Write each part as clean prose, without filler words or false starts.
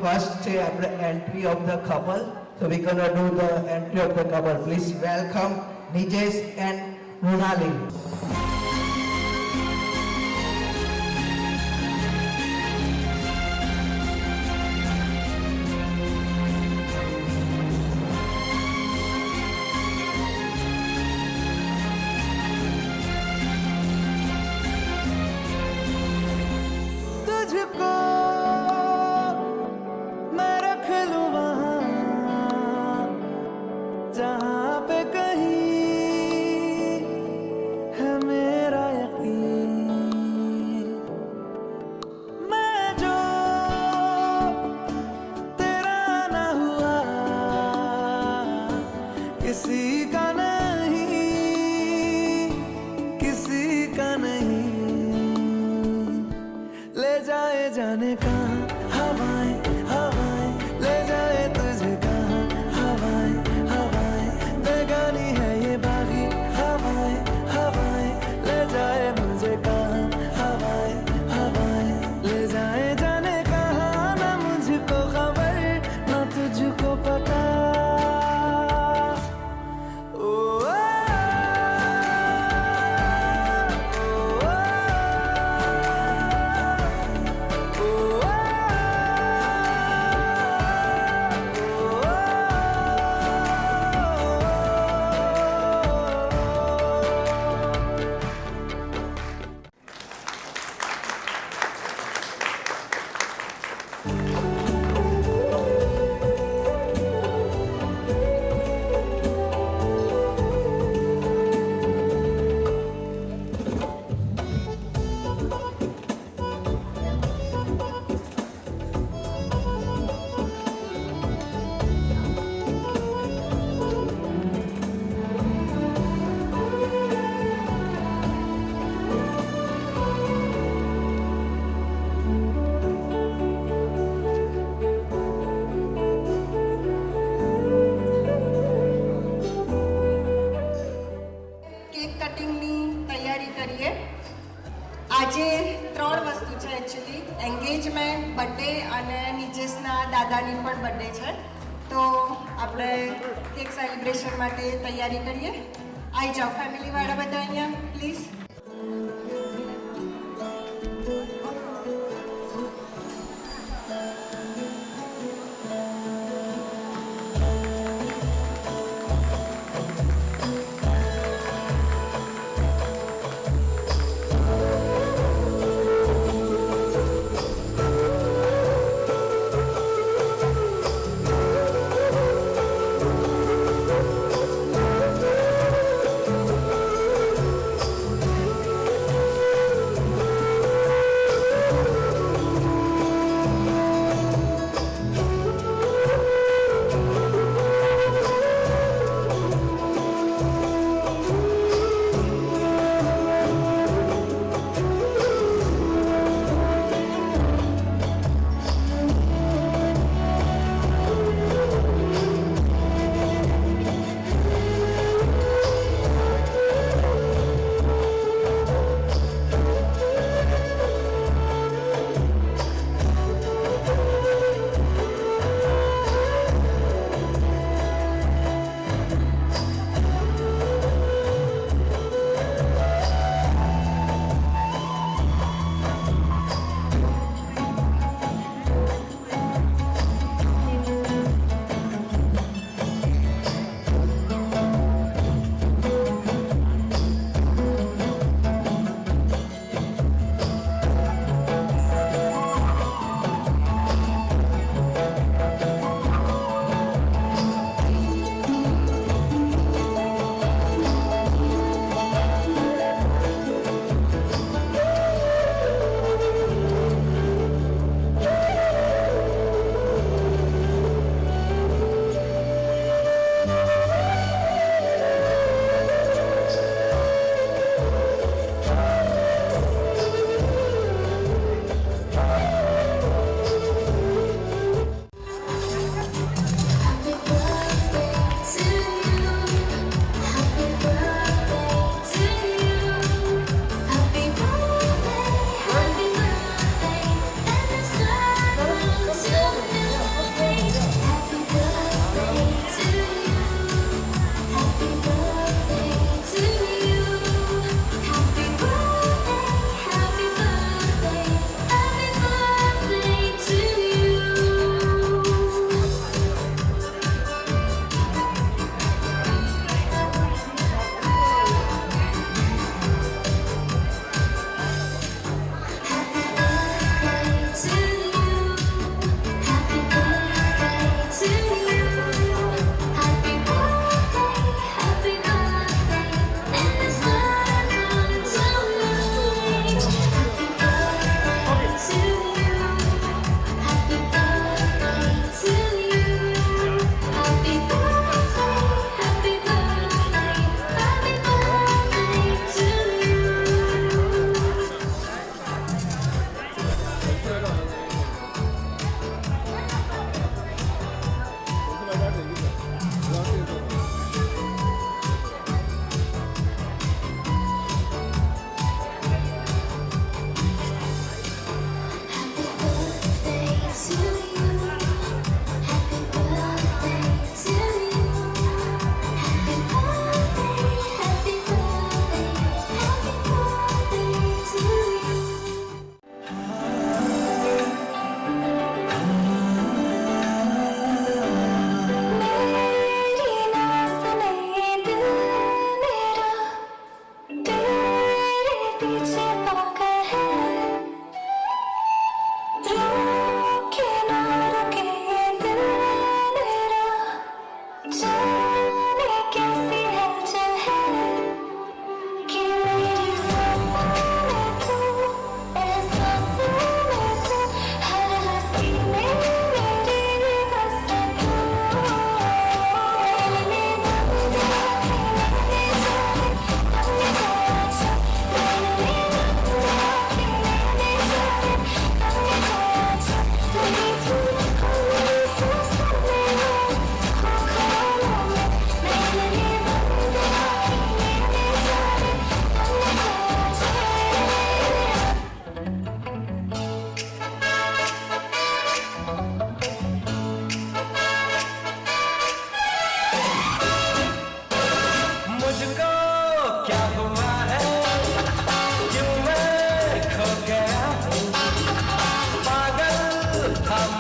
first છે આપણે entry of the couple. So we're gonna do the entry of the couple. Please welcome Nijesh and Runali. तुझको मैं रख लूं वहाँ जहाँ पे कहीं है मेरा यकीन। मैं जो तेरा ना हुआ किसी का नहीं, किसी का नहीं। ले जाए जाने कहाँ हवाएं हवाएं, ले जाए तुझे कहाँ हवाएं हवाएं। बेगानी है ये बागी हवाएं हवाएं, ले जाए मुझे कहाँ हवाएं हवाएं। ले जाए जाने कहाँ, ना मुझको खबर ना तुझको पता। ओ, કેક કટિંગની તૈયારી કરીએ. આજે 3 વસ્તુ છે એકચ્યુઅલી, એન્ગેજમેન્ટ, બર્થડે અને નિજેશના દાદાની પણ બર્થડે છે. તો આપણે કેક સેલિબ્રેશન માટે તૈયારી કરીએ. આવી જાઓ ફેમિલીવાળા બધા અહીંયા પ્લીઝ.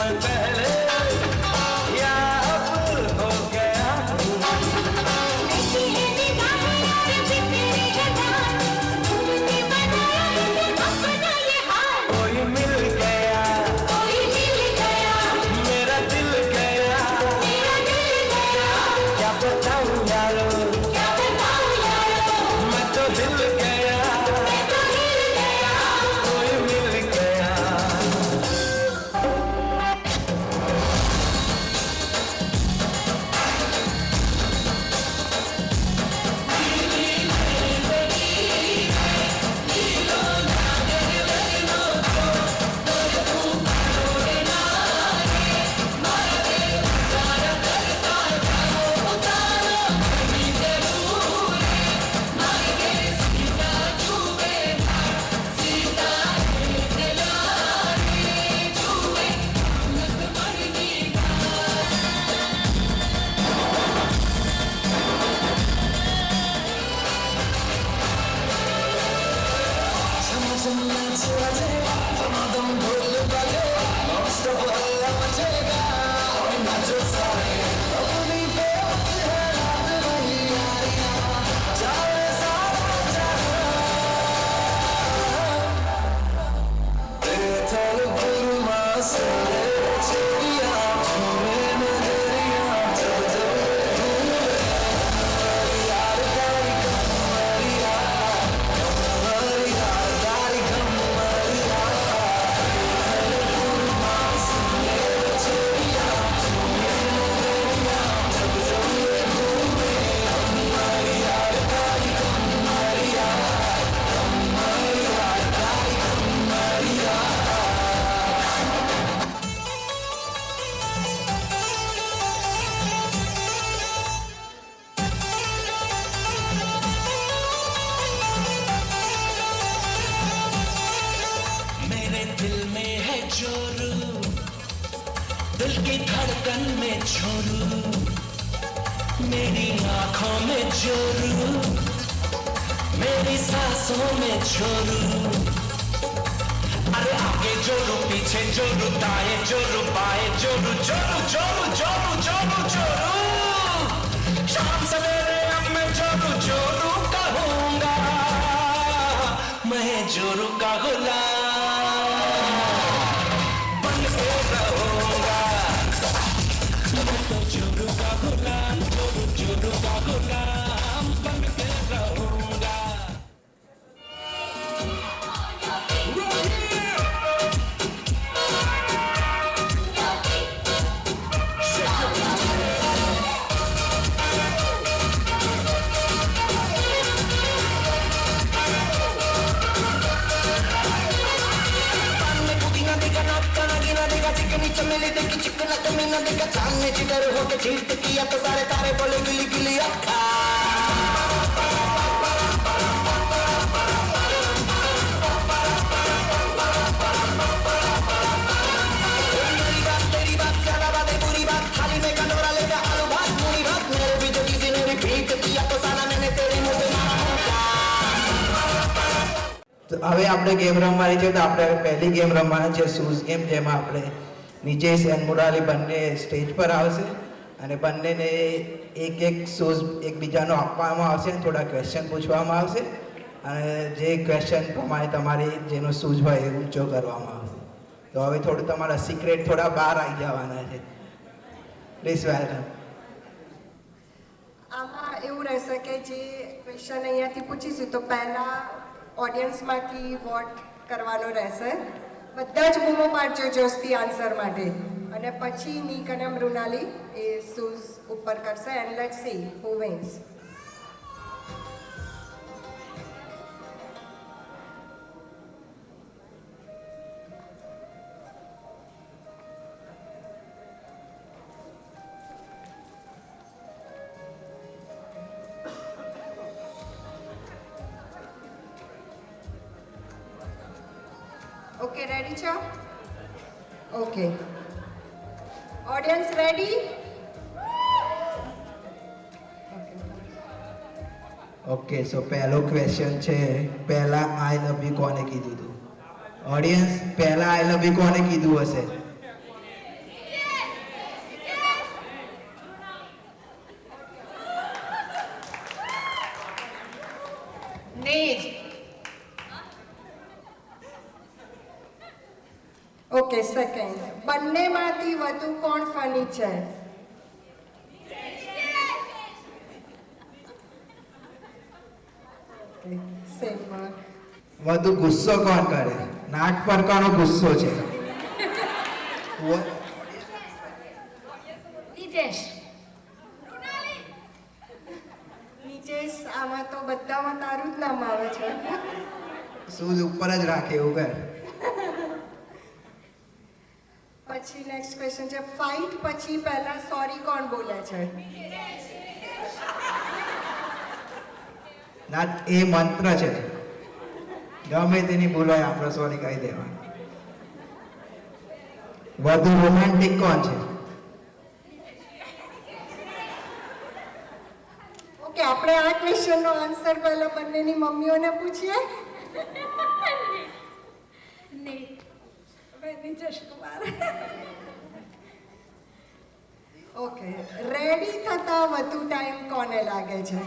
मैं पहले या अब हो गया हूँ। कोई मिल गया मेरा दिल गया, क्या बताऊं यारो मैं तो हिल गया, कोई मिल गया। दिल की धड़कन में छोरू, मेरी आंखों में जोरू, मेरी सांसों में छोरू। अरे आगे जोरू पीछे जोरू दाएं जोरू बाएं जोरू जोरू जोरू जोरू जोरू जोरू। शाम सवेरे अब मैं जोरू जोरू कहूँगा, मैं जोरू का गुलाम बन के रहूँगा। मैं तो जोरू का गुलाम, जोरू जोरू का गुलाम बन के रहूँगा। चमेली देखी चिकना कमीना देखा सामने जिधर होके चीट किया तो सारे तारे बोले गिली गिली अक्खा। मेरी बात तेरी बात ज्यादा बातें बुरी बात, थाली में कटोरा लेकर आलू भात पूरी भात, मेरे भी जो किसी ने रिपीट किया तो साला मैंने तेरे मुंह पे मारा मुक्का। તો હવે આપણે ગેમ રમવાની છે. તો આપણે પહેલી ગેમ રમવાની છે શૂઝ ગેમ, જેમાં આપણે નિજેશ અને મુરાલી બંને સ્ટેજ પર આવશે અને બંનેને એક એક શૂઝ એકબીજાનો આપવામાં આવશે અને થોડા ક્વેશ્ચન પૂછવામાં આવશે અને જે ક્વેશ્ચન પ્રમાણે તમારે જેનો શૂઝ હોય એ ઊંચો કરવામાં આવશે. તો હવે થોડું તમારા સિક્રેટ થોડા બહાર આવી જવાના છે. Please welcome. આમાં એવું રહેશે કે જે ક્વેશ્ચન અહીંયાથી પૂછીશું તો પહેલાં ઓડિયન્સમાંથી વોટ કરવાનો રહેશે. બધા જ બૂમો પાડજો જોશથી આન્સર માટે અને પછી નીક અને મૃણાલી એ શૂઝ ઉપર કરશે and let's see who wins. Okay, ready, Cha? Okay. Audience ready? Okay, so પહેલો ક્વેશ્ચન છે, પહેલા આઈ લવ યુ કોને કીધું હતું? ઓડિયન્સ, પહેલા આઈ લવ યુ કોને કીધું હશે? ઓકે સેકન્ડ, બંનેમાંથી વધુ કોણ ફની છે? Sam Mark. વધુ ગુસ્સો કોણ કરે? નાક પર કોનો ગુસ્સો છે? નીચેશ, આમાં તો બધામાં તારું જ નામ આવે છે. શૂઝ ઉપર જ રાખે એવું કર. પછી નેક્સ્ટ ક્વેશ્ચન છે, ફાઇટ પછી પહેલા સોરી કોણ બોલે છે? ના, એ મંત્ર છે. ગમે તેની ભૂલ હોય આપણે સોરી કહી દેવા. વધુ રોમેન્ટિક કોણ છે? ઓકે, આપણે આ ક્વેશ્ચનનો આન્સર પહેલા બંનેની મમ્મીઓને પૂછીએ. ઓકે, રેડી થતા વધુ ટાઈમ કોને લાગે છે?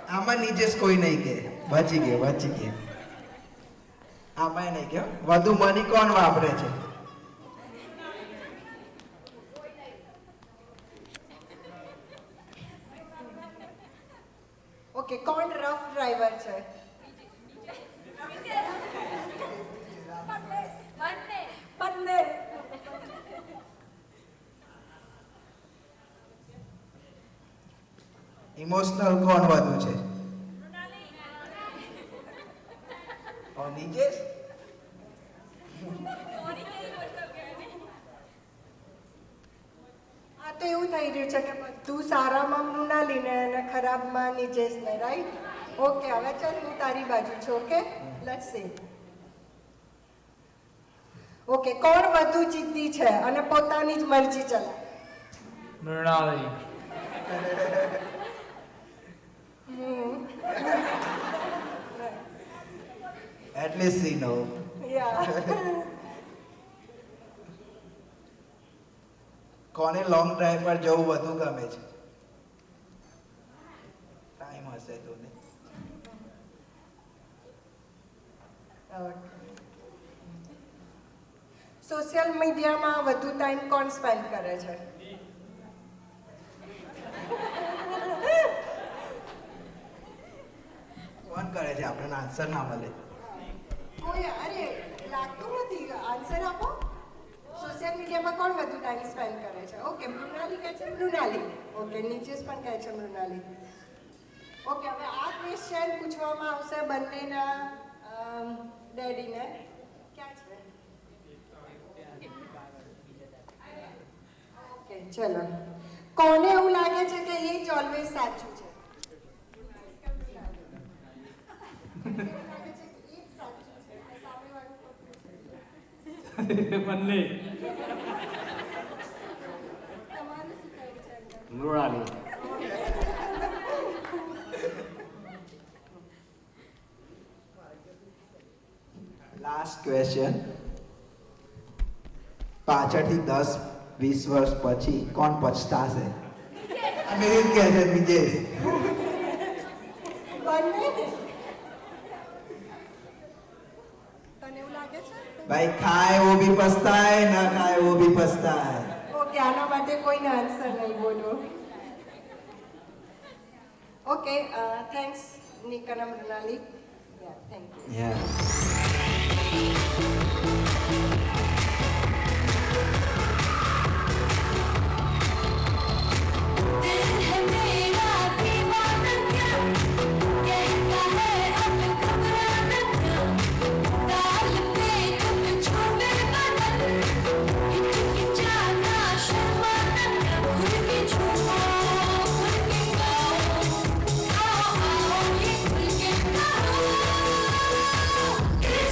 આમાં નીચે કોઈ નહીં કે બચી ગયો. આમાં નહીં કે વધુ મની કોણ વાપરે છે? ઓકે, કોણ રફ ડ્રાઈવર છે? બંને. ઇમોશનલ કોણ વધુ છે? નીચે આ તો એવું થઈ રહ્યું છે કે બધું સારામાં મૃણાલીને અને ખરાબમાં નિજેશને, રાઈટ? ઓકે, હવે ચાલ હું તારી બાજુ છું. Okay, let's see. ઓકે, કોણ વધુ જિદ્દી છે અને પોતાની જ મરજી ચલાવે? Mrunali. At least we know. કોને લોંગ ડ્રાઈવ પર જવું વધુ ગમે છે? ટાઈમ હશે તો ને. સોશિયલ મીડિયામાં વધુ ટાઈમ કોણ સ્પેન્ડ કરે છે? કોણ કરે છે? આપણને આન્સર ના મળે. કોઈ, અરે લાગતું નથી. આન્સર આપો. સોશિયલ મીડિયામાં કોણ વધુ ટાઈમ સ્પેન્ડ કરે છે? ઓકે, મૃણાલી કહે છે મૃણાલી. ઓકે, નીચેશ પણ કહે છે મૃણાલી. ઓકે, હવે આ ક્વેશ્ચન પૂછવામાં આવશે બંનેના ડેડીને. ક્યાં છે? ઓકે, ચલો. કોને એવું લાગે છે કે એ જ ઓલવેઝ સાચું છે? બંને. મૃણાલી. Last question. પાછળથી 10-20 વર્ષ પછી કોણ પછતાશે? અમે એ કહે છે વિજેશ. બંને. તને એવું લાગે છે? ભાઈ, ખાए वो भी पछता है, ना खाए वो भी पछता है. ઓકે, આના માટે કોઈને આન્સર નહીં બોલો. Okay, thanks Nikan and Mrunali. Thank you. Yeah. दिल है मेरा दीवाना क्या कहता है अब घबराना क्या दाल पे तुम छोड़े बदन हिचकिचाना शर्माना क्या खुल के छुओ खुल के कहो आओ आओ ये खुल के कहो इस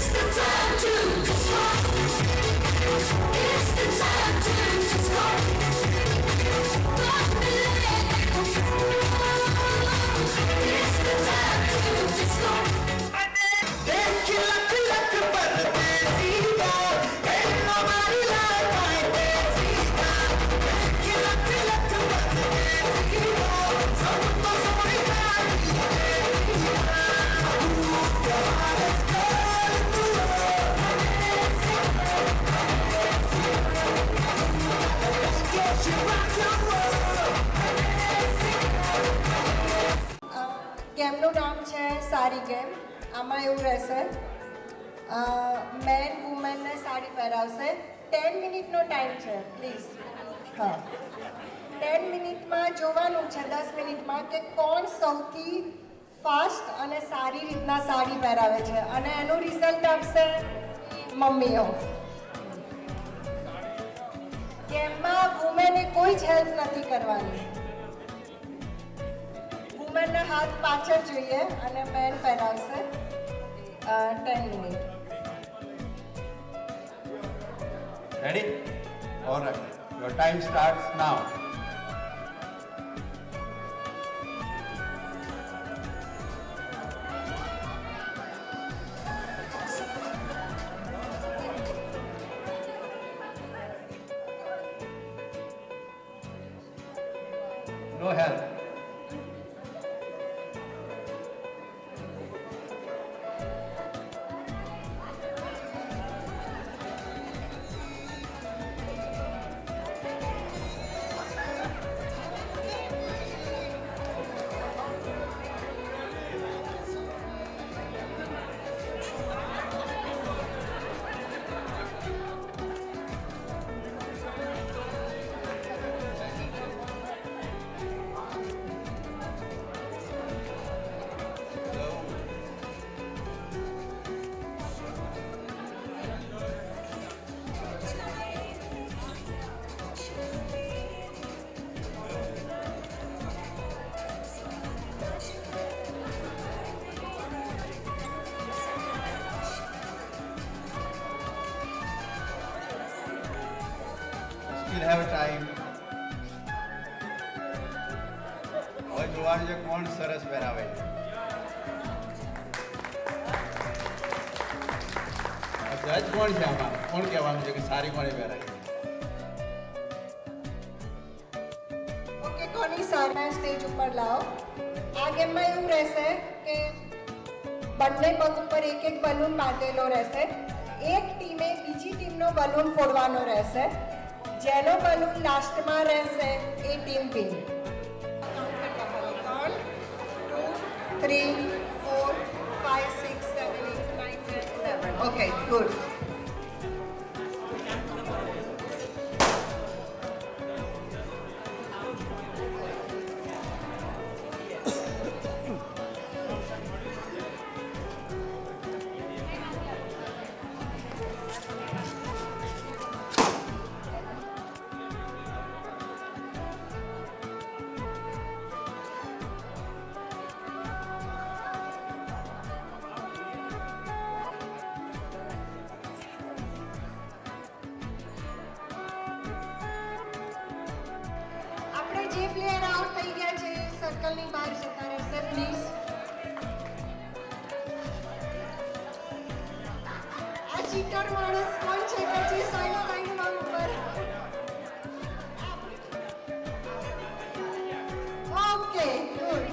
આમાં એવું રહેશે મેન વુમેનને સાડી પહેરાવશે 10 મિનિટનો ટાઈમ છે પ્લીઝ. હા 10 મિનિટમાં જોવાનું છે 10 મિનિટમાં કે કોણ સૌથી ફાસ્ટ અને સારી રીતના સાડી પહેરાવે છે અને એનું રિઝલ્ટ આપશે મમ્મીઓ. ગેમમાં વુમેને કોઈ જ હેલ્પ નથી કરવાની. વુમેનના હાથ પાછળ જોઈએ અને મેન પહેરાવશે 10 minute. Ready? All right. Your time starts now. No help. Still have time. હવે જોવાનું છે કોણ સરસ પહેરાવે છે. જજ કોણ છે આમાં? કોણ કહેવાનું છે કે સારી કોણે પહેરાય? ઓકે કોની સારને સ્ટેજ ઉપર લાવો. આ ગેમમાં એવું રહેશે કે બંને પગ ઉપર એક એક બલૂન બાંધેલો રહેશે. એક ટીમે બીજી ટીમનો બલૂન ફોડવાનો રહેશે. જેનો બલૂન લાસ્ટમાં રહેશે એ ટીમ વિન. 1 2 3 4 5 6 7 8 9 10 11. Okay good. આપણે જે પ્લેયર આઉટ થઈ ગયા છે સર્કલની બહાર જતા રહેશે પ્લીઝ. આ ચીટર માણસ કોણ છે કે જે સાઈડમાં ઉપર? Okay good.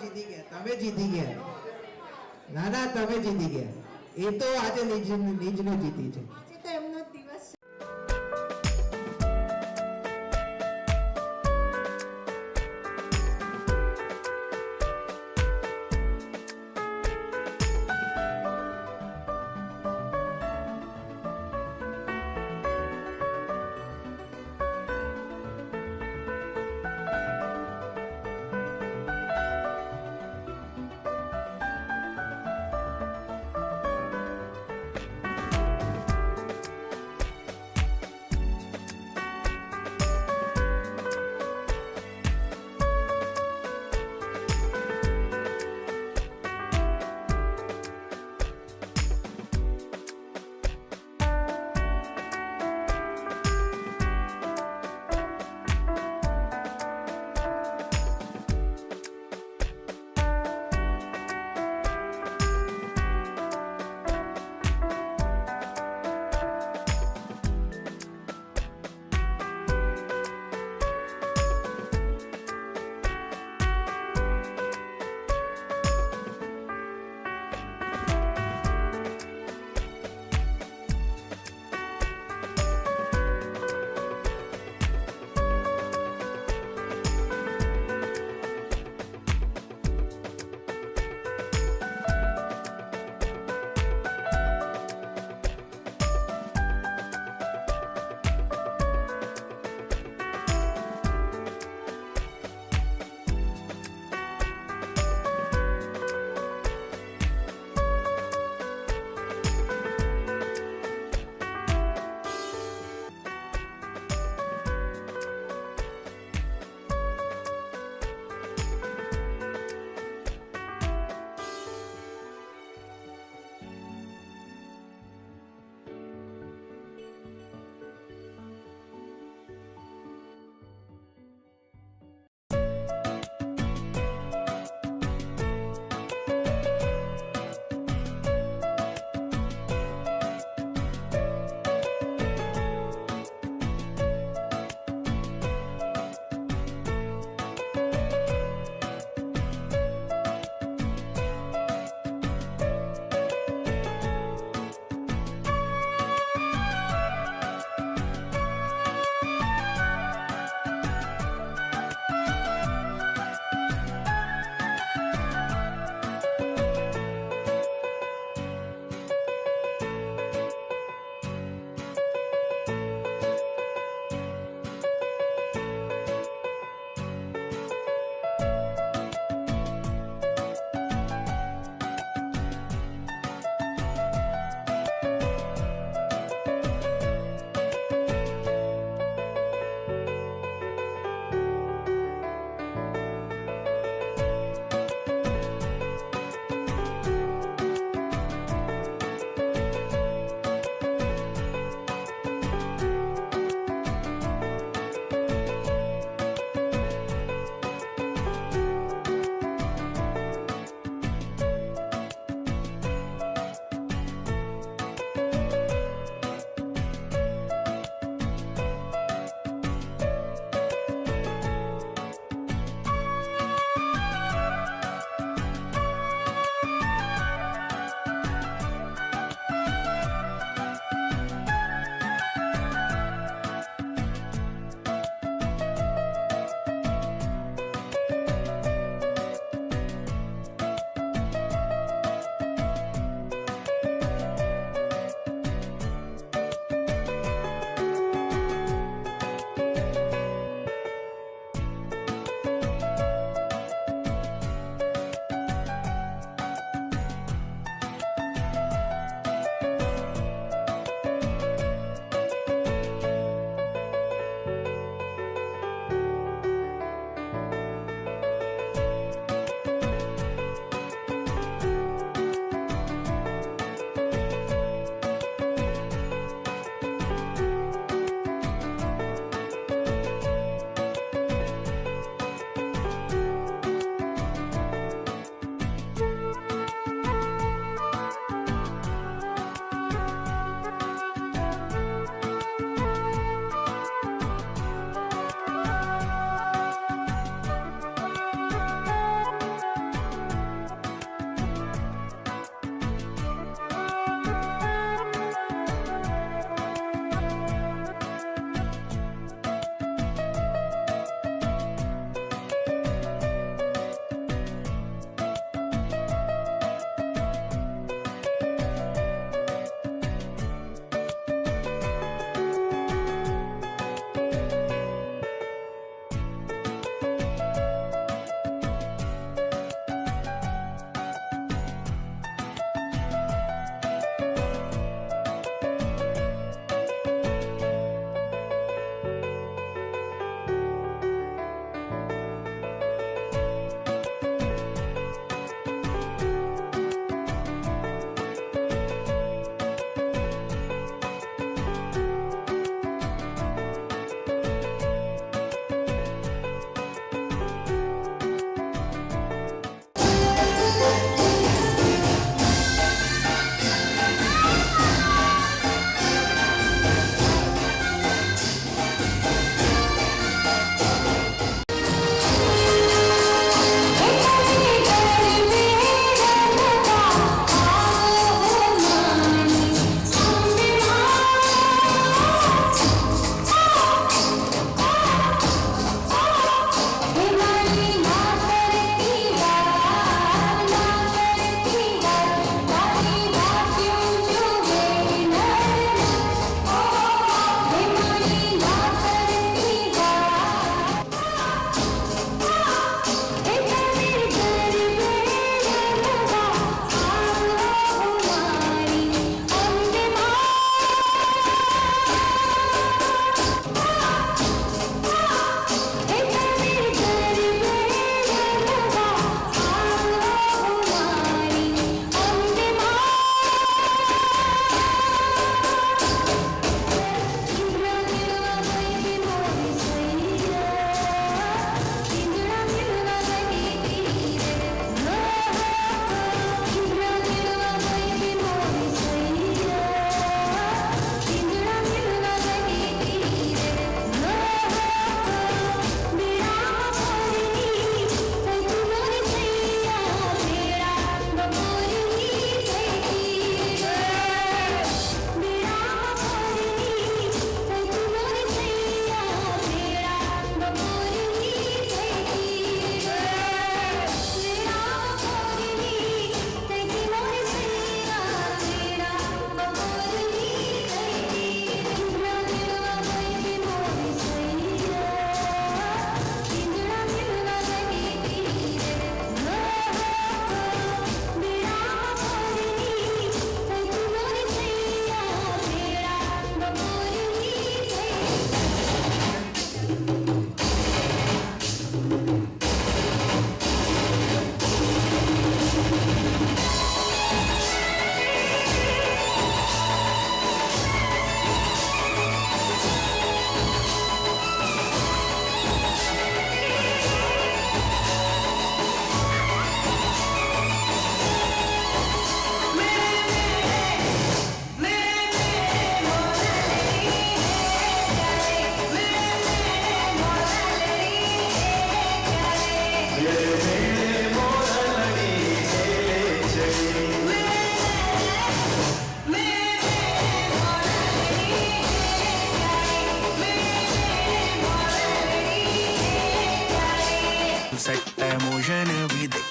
જીતી ગયા, તમે જીતી ગયા. ના ના, તમે જીતી ગયા. એ તો આજે નીજનું જીતી છે. આજે તો એમનો જ દિવસ છે.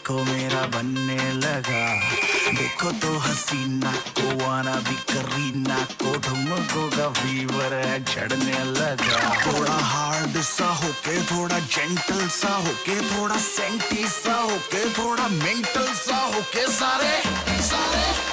को मेरा बनने लगा। देखो तो हसीना को आना भी करीना को ठुमको का फीवर है चढ़ने लगा। थोड़ा हार्ड सा होके थोड़ा जेंटल सा होके थोड़ा सेंटी सा होके थोड़ा मेंटल सा होके सारे सारे